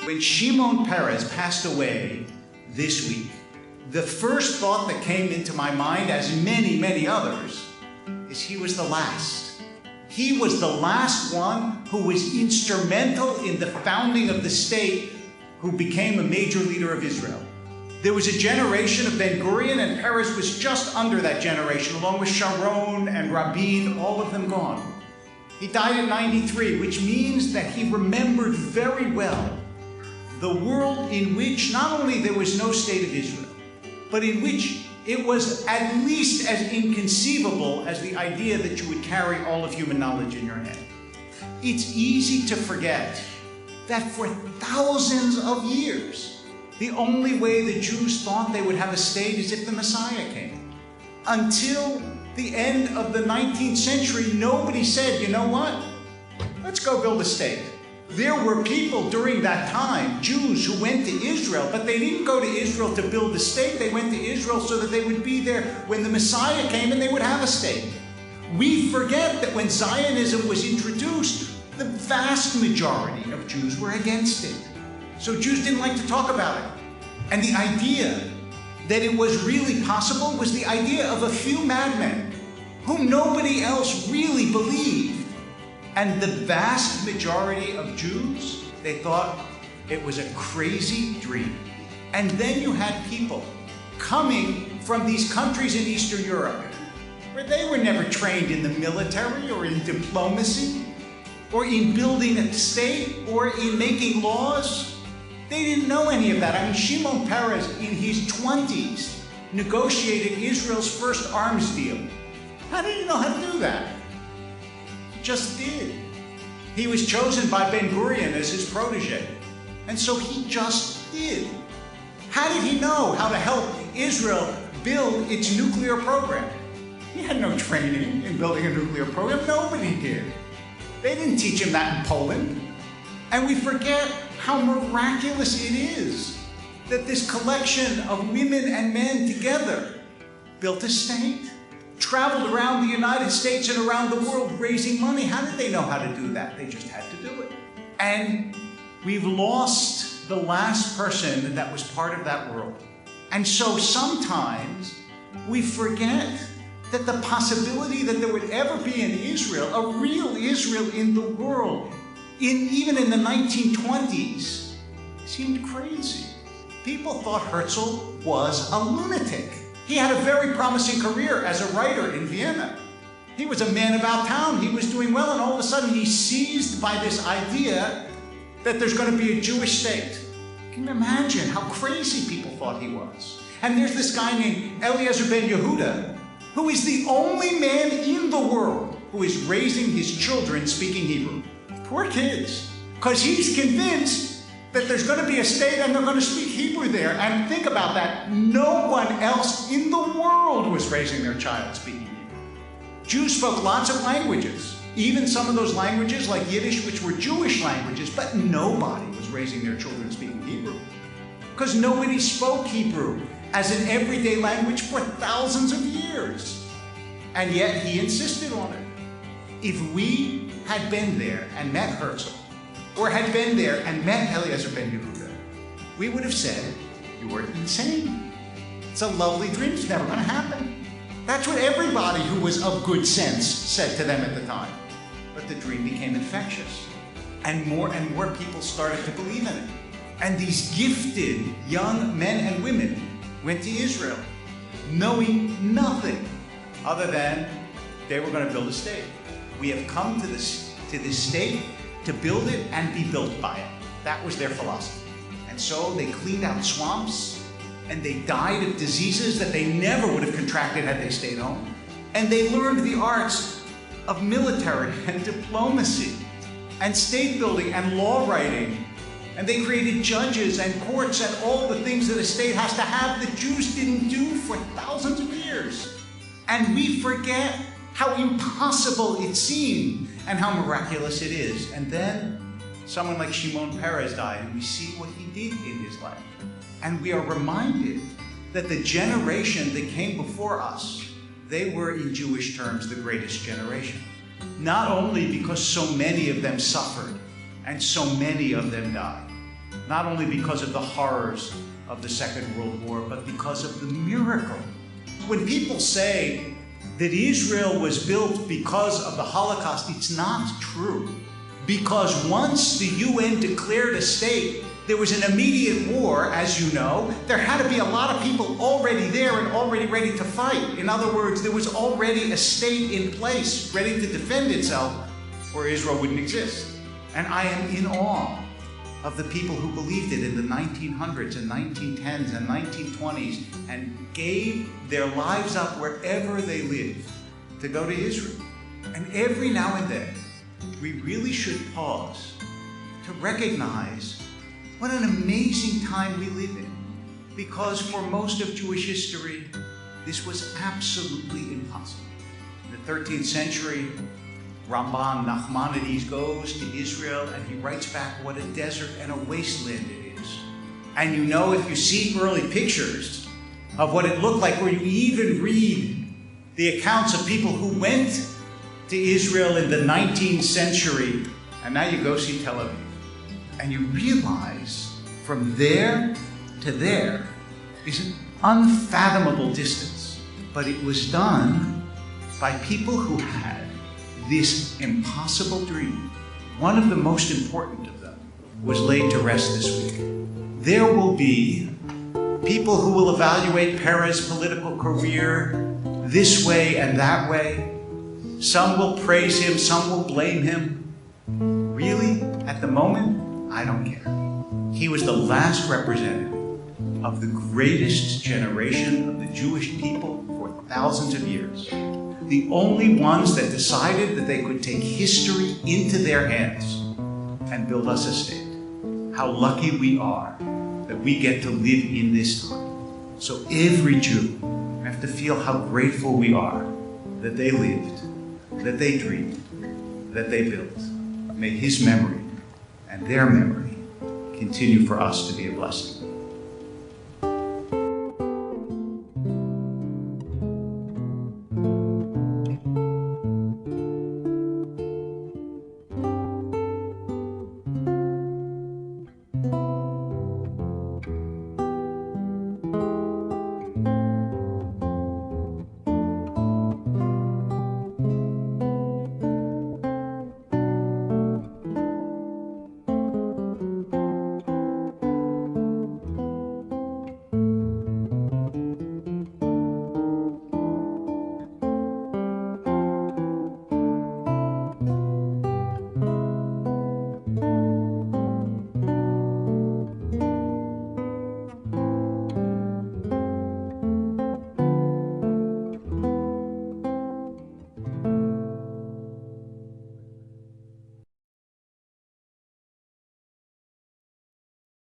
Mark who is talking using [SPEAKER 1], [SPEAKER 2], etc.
[SPEAKER 1] When Shimon Peres passed away this week, the first thought that came into my mind, as many others, is he was the last. He was the last one who was instrumental in the founding of the state, who became a major leader of Israel. There was a generation of Ben-Gurion, and Peres was just under that generation, along with Sharon and Rabin, all of them gone. He died at 93, which means that he remembered very well the world in which not only there was no state of Israel, but in which it was at least as inconceivable as the idea that you would carry all of human knowledge in your head. It's easy to forget that for thousands of years, the only way the Jews thought they would have a state is if the Messiah came. Until the end of the 19th century, nobody said, you know what? Let's go build a state. There were people during that time, Jews, who went to Israel, but they didn't go to Israel to build a state. They went to Israel so that they would be there when the Messiah came and they would have a state. We forget that when Zionism was introduced, the vast majority of Jews were against it. So Jews didn't like to talk about it. And the idea that it was really possible was the idea of a few madmen whom nobody else really believed. And the vast majority of Jews, they thought it was a crazy dream. And then you had people coming from these countries in Eastern Europe where they were never trained in the military or in diplomacy or in building a state or in making laws. They didn't know any of that. I mean, Shimon Peres in his 20s negotiated Israel's first arms deal. How did he know how to do that? Just did. He was chosen by Ben-Gurion as his protege. And so he just did. How did he know how to help Israel build its nuclear program? He had no training in building a nuclear program. Nobody did. They didn't teach him that in Poland. And we forget how miraculous it is that this collection of women and men together built a state, traveled around the United States and around the world raising money. How did they know how to do that? They just had to do it. And we've lost the last person that was part of that world. And so sometimes we forget that the possibility that there would ever be an Israel, a real Israel in the world, even in the 1920s, seemed crazy. People thought Herzl was a lunatic. He had a very promising career as a writer in Vienna. He was a man about town. He was doing well, and all of a sudden he's seized by this idea that there's going to be a Jewish state. Can you imagine how crazy people thought he was? And there's this guy named Eliezer ben Yehuda, who is the only man in the world who is raising his children speaking Hebrew. Poor kids, because he's convinced that there's going to be a state and they're going to speak Hebrew there. And think about that. No one else in the world was raising their child speaking Hebrew. Jews spoke lots of languages, even some of those languages like Yiddish, which were Jewish languages, but nobody was raising their children speaking Hebrew because nobody spoke Hebrew as an everyday language for thousands of years. And yet he insisted on it. If we had been there and met Herzl, or had been there and met Eliezer ben Yehuda, we would have said, you were insane. It's a lovely dream, it's never going to happen. That's what everybody who was of good sense said to them at the time. But the dream became infectious. And more people started to believe in it. And these gifted young men and women went to Israel, knowing nothing other than they were going to build a state. We have come to this state to build it and be built by it. That was their philosophy. And so they cleaned out swamps, and they died of diseases that they never would have contracted had they stayed home. And they learned the arts of military and diplomacy and state building and law writing. And they created judges and courts and all the things that a state has to have that Jews didn't do for thousands of years. And we forget how impossible it seemed and how miraculous it is. And then someone like Shimon Peres died, and we see what he did in his life. And we are reminded that the generation that came before us, they were, in Jewish terms, the greatest generation. Not only because so many of them suffered and so many of them died, not only because of the horrors of the Second World War, but because of the miracle. When people say that Israel was built because of the Holocaust, it's not true. Because once the UN declared a state, there was an immediate war, as you know. There had to be a lot of people already there and already ready to fight. In other words, there was already a state in place ready to defend itself, or Israel wouldn't exist. And I am in awe of the people who believed it in the 1900s and 1910s and 1920s and gave their lives up wherever they lived to go to Israel. And every now and then, we really should pause to recognize what an amazing time we live in. Because for most of Jewish history, this was absolutely impossible. In the 13th century, Ramban Nachmanides goes to Israel and he writes back what a desert and a wasteland it is. And you know, if you see early pictures of what it looked like, or you even read the accounts of people who went to Israel in the 19th century, and now you go see Tel Aviv, and you realize from there to there is an unfathomable distance. But it was done by people who had this impossible dream. One of the most important of them was laid to rest this week. There will be people who will evaluate Peres' political career this way and that way. Some will praise him, some will blame him. Really, at the moment, I don't care. He was the last representative of the greatest generation of the Jewish people for thousands of years. The only ones that decided that they could take history into their hands and build us a state. How lucky we are that we get to live in this time. So every Jew have to feel how grateful we are that they lived, that they dreamed, that they built. May his memory and their memory continue for us to be a blessing.